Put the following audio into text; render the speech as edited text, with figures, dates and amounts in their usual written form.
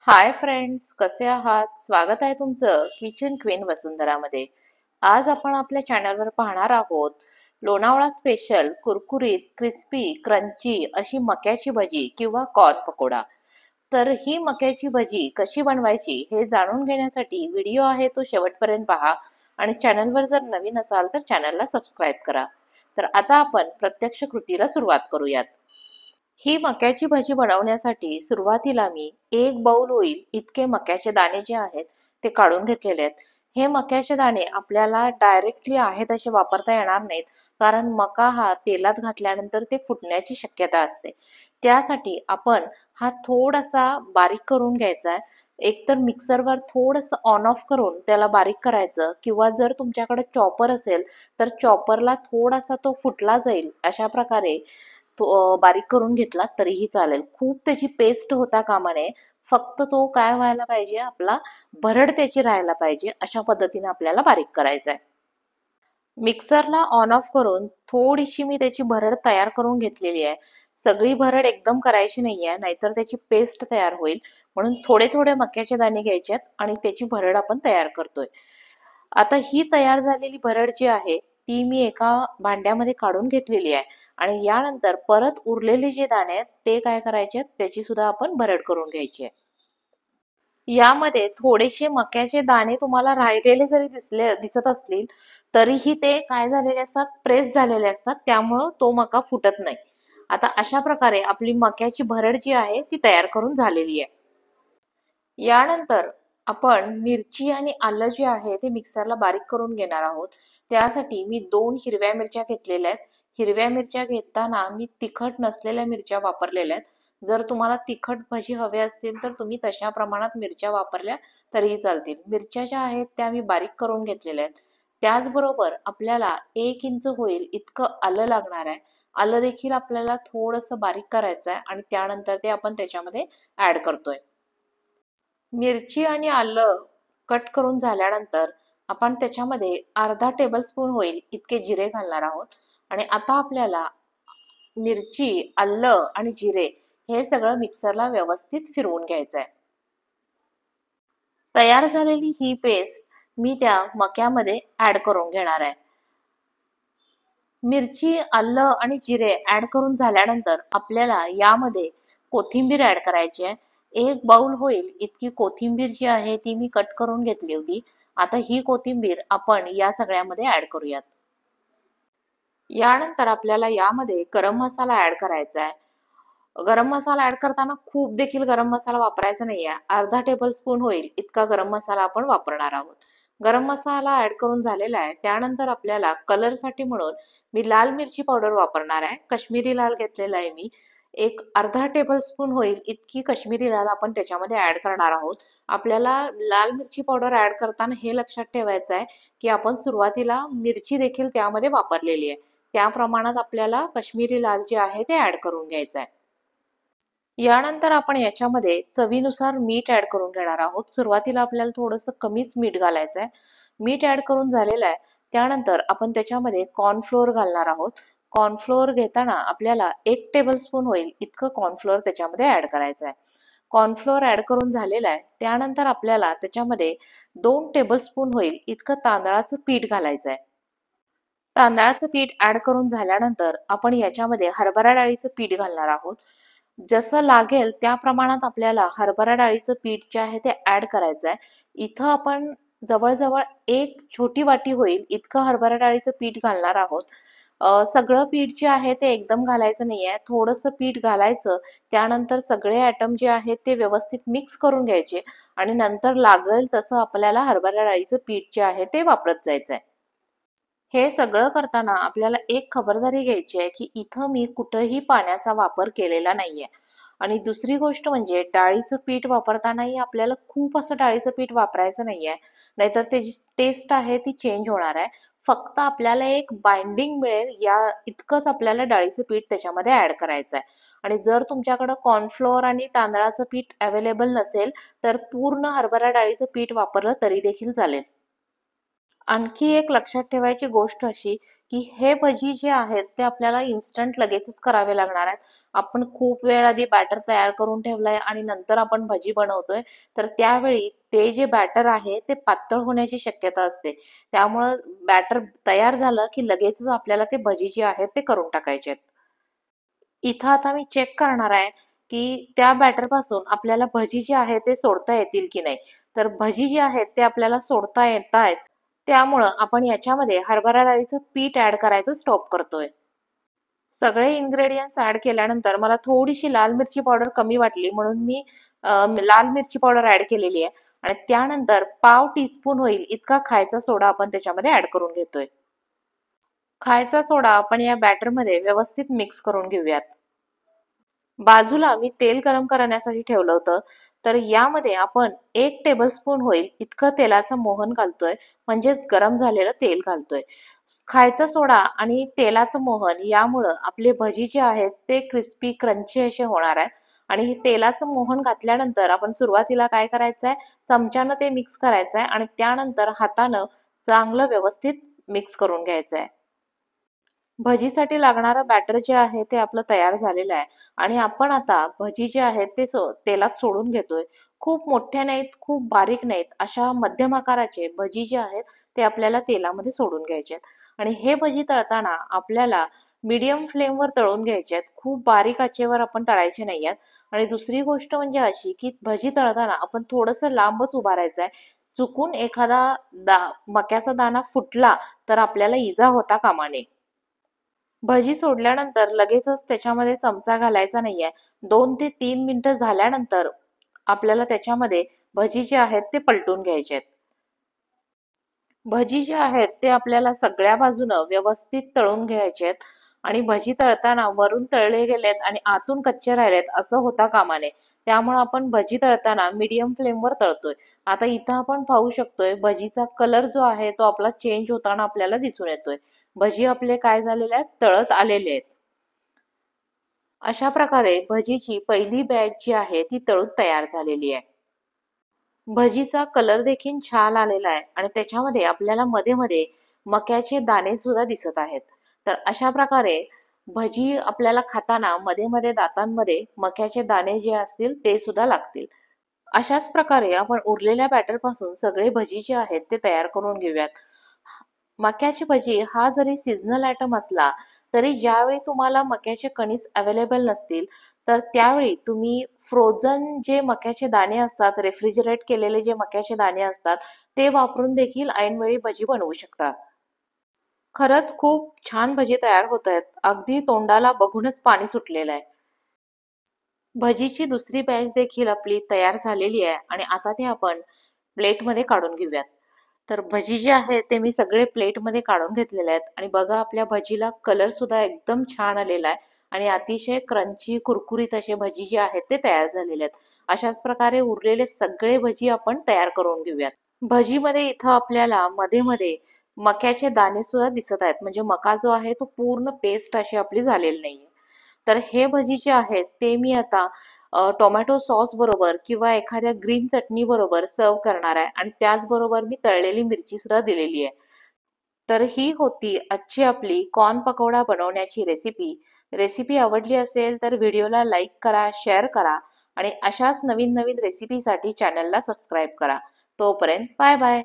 Hi friends, कसे आहात? स्वागत आहे तुमचं किचन क्वीन वसुंधरामध्ये. आज आपण आपल्या चॅनलवर पाहणार आहोत लोणावळा स्पेशल कुरकुरीत क्रिस्पी क्रंची अशी मक्याची भजी किंवा कॉर्न पकोडा. तर ही मक्याची भजी कशी बनवायची हे जाणून घेण्यासाठी व्हिडिओ आहे तो शेवटपर्यंत पहा आणि चॅनलवर जर नवीन असाल तर चॅनलला सबस्क्राईब करा. तर आता आपण प्रत्यक्ष कृतीला सुरुवात करूयात. ही मक्याची भजी बनवण्यासाठी सुरुवातीला मी 1 बाउल होईल इतके मक्याचे दाणे जे आहेत ते काढून घेतलेले आहेत. हे मक्याचे दाणे आपल्याला डायरेक्टली आहे तसे वापरता येणार नाहीत, कारण मका हा तेलात घातल्यानंतर ते फुटण्याची शक्यता असते. त्यासाठी आपण हा थोडासा बारीक करून घ्यायचा आहे. एकतर मिक्सरवर थोडंसं ऑन ऑफ करून त्याला बारीक करायचं, किंवा जर तुमच्याकडे चॉपर असेल तर चॉपरला थोडासा तो फुटला जाईल अशा प्रकारे तो बारीक करून घेतला तरीही चालेल. खूप त्याची पेस्ट होता कामा नये. फक्त तो काय व्हायला पाहिजे, आपला भरड त्याची राहायला पाहिजे अशा पद्धतीने आपल्याला बारीक करायचा आहे. मिक्सरला ऑन ऑफ करून थोडीशी मी त्याची भरड तयार करून घेतलेली आहे. सगळी भरड एकदम करायची नाहीये, नाहीतर त्याची पेस्ट तयार होईल. म्हणून थोडे थोडे मक्याचे दाणे घ्यायचे आहेत आणि त्याची भरड आपण तयार करतोय. आता ही तयार झालेली भरड जी आहे ती मी एका भांड्यामध्ये काढून घेतलेली आहे. आणि यानंतर परत उरलेले जे दाणे आहेत ते काय करायचे आहेत, त्याची सुद्धा आपण भरड करून घ्यायची आहे. यामध्ये थोडेसे मक्याचे दाणे तुम्हाला राहिलेले जरी दिसत असतील तरीही ते काय झालेले असतात, प्रेस झालेले असतात, त्यामुळं तो मका फुटत नाही. आता अशा प्रकारे आपली मक्याची भरड जी आहे ती तयार करून झालेली आहे. यानंतर आपण मिरची आणि आलं जे आहे ते मिक्सरला बारीक करून घेणार आहोत. त्यासाठी मी 2 हिरव्या मिरच्या घेतलेल्या आहेत. हिरव्या मिरच्या घेताना मी तिखट नसलेल्या मिरच्या वापरलेल्या आहेत. जर तुम्हाला तिखट भजी हवे असतील तर तुम्ही तशा प्रमाणात मिरच्या वापरल्या तरीही चालतील. मिरच्या ज्या आहेत त्या मी बारीक करून घेतलेल्या आहेत. त्याचबरोबर आपल्याला 1 इंच होईल इतकं आलं लागणार आहे. आलं देखील आपल्याला थोडंसं बारीक करायचं आहे आणि त्यानंतर ते आपण त्याच्यामध्ये ऍड करतोय. मिरची आणि आलं कट करून झाल्यानंतर आपण त्याच्यामध्ये अर्धा टेबलस्पून होईल इतके जिरे घालणार आहोत. आणि आता आपल्याला मिरची, आलं आणि जिरे हे सगळं मिक्सरला व्यवस्थित फिरवून घ्यायचं आहे. तयार झालेली ही पेस्ट मी त्या मक्यामध्ये ऍड करून घेणार आहे. मिरची, आलं आणि जिरे ऍड करून झाल्यानंतर आपल्याला यामध्ये कोथिंबीर ऍड करायची आहे. 1 बाउल होईल इतकी कोथिंबीर जी आहे ती मी कट करून घेतली होती. आता ही कोथिंबीर आपण या सगळ्यामध्ये ऍड करूयात. यानंतर आपल्याला यामध्ये गरम मसाला ऍड करायचा आहे. गरम मसाला ऍड करताना खूप देखील गरम मसाला वापरायचा नाहीये. अर्धा टेबलस्पून होईल इतका गरम मसाला आपण वापरणार आहोत. गरम मसाला ऍड करून झालेला आहे. त्यानंतर आपल्याला कलरसाठी म्हणून मी लाल मिरची पावडर वापरणार आहे. काश्मीरी लाल घेतलेला आहे मी. एक अर्धा टेबलस्पून होईल इतकी काश्मीरी लाल आपण त्याच्यामध्ये ऍड करणार आहोत. आपल्याला लाल मिरची पावडर ऍड करताना हे लक्षात ठेवायचं आहे की आपण सुरुवातीला मिरची देखील त्यामध्ये वापरलेली आहे. त्या प्रमाणात आपल्याला काश्मीरी लाल जे आहे ते ऍड करून घ्यायचं आहे. यानंतर आपण याच्यामध्ये चवीनुसार मीठ ऍड करून घेणार आहोत. सुरुवातीला आपल्याला थोडंसं कमीच मीठ घालायचं आहे. मीठ ऍड करून झालेलं आहे. त्यानंतर आपण त्याच्यामध्ये कॉर्नफ्लोअर घालणार आहोत. कॉर्नफ्लोअर घेताना आपल्याला 1 टेबलस्पून होईल इतकं कॉर्नफ्लोअर त्याच्यामध्ये ऍड करायचं आहे. कॉर्नफ्लोअर ऍड करून झालेलं आहे. त्यानंतर आपल्याला त्याच्यामध्ये 2 टेबलस्पून होईल इतकं तांदळाचं पीठ घालायचं आहे. तांदळाचं पीठ ऍड करून झाल्यानंतर आपण याच्यामध्ये हरभरा डाळीचं पीठ घालणार आहोत. जसं लागेल त्या प्रमाणात आपल्याला हरभरा डाळीचं पीठ जे आहे ते ऍड करायचं आहे. इथं आपण जवळजवळ 1 छोटी वाटी होईल इतकं हरभरा डाळीचं पीठ घालणार आहोत. सगळं पीठ जे आहे ते एकदम घालायचं नाहीये. थोडंसं पीठ घालायचं. त्यानंतर सगळे ॲटम जे आहेत ते व्यवस्थित मिक्स करून घ्यायचे आणि नंतर लागेल तसं आपल्याला हरभरा डाळीचं पीठ जे आहे ते वापरत जायचं आहे. हे सगळं करताना आपल्याला एक खबरदारी घ्यायची आहे की इथं मी कुठंही पाण्याचा वापर केलेला नाहीये. आणि दुसरी गोष्ट म्हणजे डाळीचं पीठ वापरतानाही आपल्याला खूप असं डाळीचं पीठ वापरायचं नाहीये. नाहीतर त्याची टेस्ट आहे ती चेंज होणार आहे. फक्त आपल्याला एक बाइंडिंग मिळेल या इतकंच आपल्याला डाळीचं पीठ त्याच्यामध्ये ऍड करायचं आहे. आणि जर तुमच्याकडं कॉर्नफ्लोअर आणि तांदळाचं पीठ अवेलेबल नसेल तर पूर्ण हरभरा डाळीचं पीठ वापरलं तरी देखील चालेल. आणखी एक लक्षात ठेवायची गोष्ट अशी की हे भजी जे आहेत ते आपल्याला इन्स्टंट लगेचच करावे लागणार आहेत. आपण खूप वेळ आधी बॅटर तयार करून ठेवलंय आणि नंतर आपण भजी बनवतोय, तर त्यावेळी ते जे बॅटर आहे ते पातळ होण्याची शक्यता असते. त्यामुळं बॅटर तयार झालं की लगेचच आपल्याला ते भजी जे आहेत ते करून टाकायचे आहेत. इथं आता मी चेक करणार आहे, की त्या बॅटरपासून आपल्याला भजी जे आहे ते सोडता येतील की नाही. तर भजी जी आहेत ते आपल्याला सोडता येतायत. त्यामुळं आपण याच्यामध्ये हरभरा डाळीचं पीठ ॲड करायचं स्टॉप करतोय. सगळे इन्ग्रेडियंट्स ॲड केल्यानंतर मला थोडीशी लाल मिरची पावडर कमी वाटली म्हणून मी लाल मिरची पावडर ॲड केलेली आहे आणि त्यानंतर पाव टीस्पून होईल इतका खायचा सोडा आपण त्याच्यामध्ये ॲड करून घेतोय. खायचा सोडा आपण या बॅटरमध्ये व्यवस्थित मिक्स करून घेऊयात. बाजूला मी तेल गरम करण्यासाठी ठेवलं होतं. तर यामध्ये आपण 1 टेबलस्पून होईल इतकं तेलाचं मोहन घालतोय, म्हणजेच गरम झालेलं तेल घालतोय. खायचा सोडा आणि तेलाचं मोहन यामुळं आपले भजी जे आहेत ते क्रिस्पी क्रंची असे होणार आहेत. आणि हे तेलाचं मोहन घातल्यानंतर आपण सुरुवातीला काय करायचंय, चमच्यानं ते मिक्स करायचंय आणि त्यानंतर हातानं चांगलं व्यवस्थित मिक्स करून घ्यायचंय. भजीसाठी लागणारं बॅटर जे आहे ते आपलं तयार झालेलं आहे आणि आपण आता भजी जे आहेत ते तेलात सोडून घेतोय. खूप मोठे नाहीत, खूप बारीक नाहीत, अशा मध्यम आकाराचे भजी जे आहेत ते आपल्याला तेलामध्ये सोडून घ्यायचे आहेत. आणि हे भजी तळताना आपल्याला मीडियम फ्लेमवर तळून घ्यायचे आहेत. खूप बारीक आचेवर आपण तळायचे नाहीयेत. आणि दुसरी गोष्ट म्हणजे अशी की भजी तळताना आपण थोडंसं लांबच उभारायचं आहे. चुकून एखादा मक्याचा दाणा फुटला तर आपल्याला इजा होता कामा नये. भजी सोडल्यानंतर लगेचच त्याच्यामध्ये चमचा घालायचा नाहीये. 2 ते 3 मिनिटं झाल्यानंतर आपल्याला त्याच्यामध्ये भजी जे आहेत ते पलटून घ्यायचे आहेत. भजी जे आहेत ते आपल्याला सगळ्या बाजूनं व्यवस्थित तळून घ्यायचे आहेत आणि भजी तळताना वरून तळले गेलेत आणि आतून कच्चे राहिलेत असं होता कामा नये. त्यामुळे आपण भजी तळताना मीडियम फ्लेमवर तळतोय. आता इथं आपण पाहू शकतोय भजीचा कलर जो आहे तो आपला चेंज होताना आपल्याला दिसून येतोय. भजी आपले काय झालेले आहेत, तळत आलेले आहेत. अशा प्रकारे भजीची पहिली बॅच जी आहे ती तळून तयार झालेली आहे. भजीचा कलर देखील छान आलेला आहे आणि त्याच्यामध्ये आपल्याला मध्ये-मध्ये मक्याचे दाणे सुद्धा दिसत आहेत. तर अशा प्रकारे भजी आपल्याला खाताना मध्ये-मध्ये दातांमध्ये मक्याचे दाणे जे असतील ते सुद्धा लागतील. अशाच प्रकारे आपण उरलेल्या बॅटरपासून सगळे भजी जे आहेत ते तयार करून घेऊयात. मक्याची भजी हा जरी सीझनल आयटम असला, तरी ज्यावेळी तुम्हाला मक्याचे कणीस अवेलेबल नसतील, तर त्यावेळी तुम्ही फ्रोझन जे मक्याचे दाणे असतात, रेफ्रिजरेट केलेले जे मक्याचे दाणे असतात, ते वापरून देखील ऐनवेळी भजी बनवू शकता. खरंच खूप छान भजी तयार होत आहेत. अगदी तोंडाला बघूनच पाणी सुटलेलं आहे. भजीची दुसरी बॅच देखील आपली तयार झालेली आहे आणि आता ते आपण प्लेटमध्ये काढून घेऊयात. तर भजी जे आहेत ते मी सगळे प्लेटमध्ये काढून घेतलेले आहेत आणि बघा आपल्या भजीला कलर सुद्धा एकदम छान आलेला आहे आणि अतिशय क्रंची कुरकुरीत असे भजी जे आहेत ते तयार झालेले आहेत. अशाच प्रकारे उरलेले सगळे भजी आपण तयार करून घेऊयात. भजीमध्ये इथं आपल्याला मध्ये-मध्ये मक्याचे दाणे सुद्धा दिसत आहेत. म्हणजे मका जो आहे तो पूर्ण पेस्ट अशी आपली झालेली नाहीये. तर हे भजी जे आहेत ते मी आता टोमॅटो सॉस बरोबर किंवा एखाद्या ग्रीन चटणी बरोबर सर्व्ह करणार आहे आणि त्याचबरोबर मी तळलेली मिरची सुद्धा दिलेली आहे. तर ही होती आजची आपली कॉर्न पकोडा बनवण्याची रेसिपी. रेसिपी आवडली असेल तर व्हिडिओला लाईक करा, शेअर करा आणि अशाच नवीन नवीन रेसिपीसाठी चॅनलला सबस्क्राईब करा. तोपर्यंत बाय बाय.